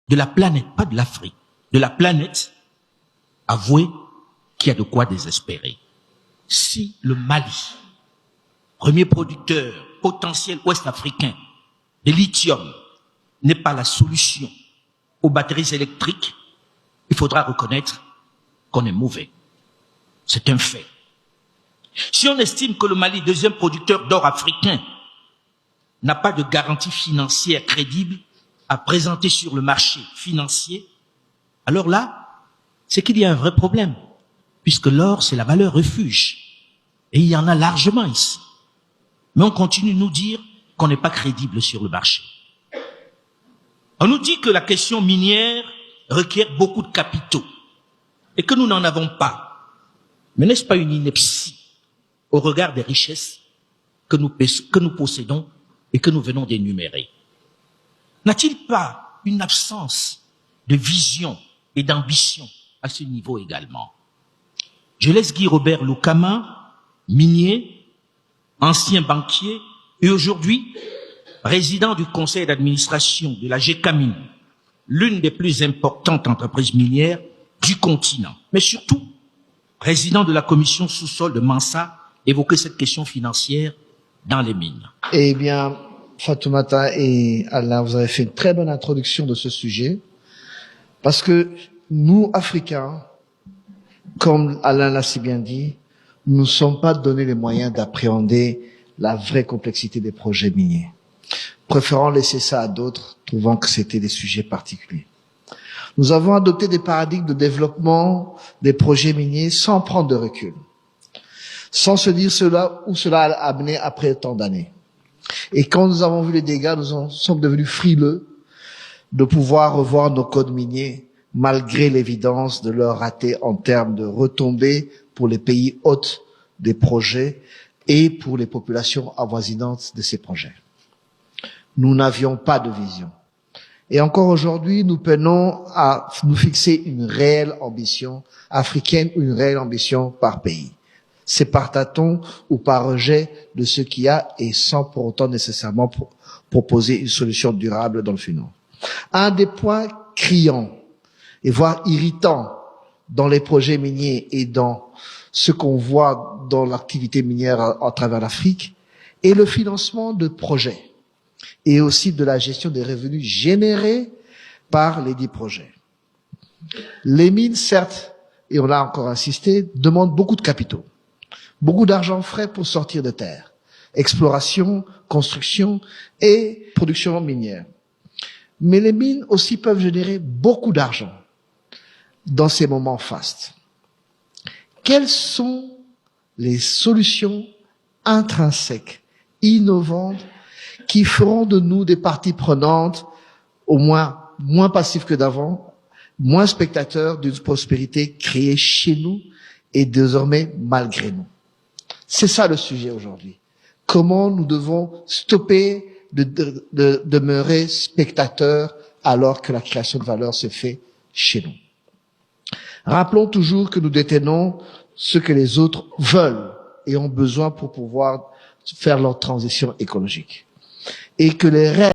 de la planète, pas de l'Afrique, de la planète, avouez qu'il y a de quoi désespérer. Si le Mali, premier producteur potentiel ouest-africain de lithium, n'est pas la solution aux batteries électriques, il faudra reconnaître qu'on est mauvais. C'est un fait. Si on estime que le Mali, deuxième producteur d'or africain, n'a pas de garantie financière crédible à présenter sur le marché financier, alors là, c'est qu'il y a un vrai problème, puisque l'or, c'est la valeur refuge. Et il y en a largement ici. Mais on continue de nous dire qu'on n'est pas crédible sur le marché. On nous dit que la question minière requiert beaucoup de capitaux et que nous n'en avons pas. Mais n'est-ce pas une ineptie au regard des richesses que nous possédons et que nous venons d'énumérer? N'a-t-il pas une absence de vision et d'ambition à ce niveau également? Je laisse Guy Robert Lukama, minier, ancien banquier et aujourd'hui président du conseil d'administration de la GECAMIN, l'une des plus importantes entreprises minières du continent, mais surtout président de la commission sous-sol de Mansa, évoquer cette question financière dans les mines. Eh bien, Fatoumata et Alain, vous avez fait une très bonne introduction de ce sujet, parce que nous, Africains, comme Alain l'a si bien dit, nous ne sommes pas donnés les moyens d'appréhender la vraie complexité des projets miniers, préférant laisser ça à d'autres, trouvant que c'était des sujets particuliers. Nous avons adopté des paradigmes de développement des projets miniers sans prendre de recul, sans se dire où cela a amené après tant d'années. Et quand nous avons vu les dégâts, nous sommes devenus frileux de pouvoir revoir nos codes miniers, malgré l'évidence de leur raté en termes de retombées pour les pays hôtes des projets et pour les populations avoisinantes de ces projets. Nous n'avions pas de vision. Et encore aujourd'hui, nous peinons à nous fixer une réelle ambition africaine, une réelle ambition par pays. C'est par tâton ou par rejet de ce qu'il y a et sans pour autant nécessairement proposer une solution durable dans le futur. Un des points criants et voire irritants dans les projets miniers et dans ce qu'on voit dans l'activité minière à travers l'Afrique est le financement de projets et aussi de la gestion des revenus générés par les dits projets. Les mines, certes, et on l'a encore insisté, demandent beaucoup de capitaux, beaucoup d'argent frais pour sortir de terre, exploration, construction et production minière. Mais les mines aussi peuvent générer beaucoup d'argent dans ces moments fastes. Quelles sont les solutions intrinsèques, innovantes, qui feront de nous des parties prenantes, au moins passifs que d'avant, moins spectateurs d'une prospérité créée chez nous et désormais malgré nous? C'est ça le sujet aujourd'hui. Comment nous devons stopper de demeurer spectateurs alors que la création de valeur se fait chez nous? Rappelons toujours que nous détenons ce que les autres veulent et ont besoin pour pouvoir faire leur transition écologique. Et que les règles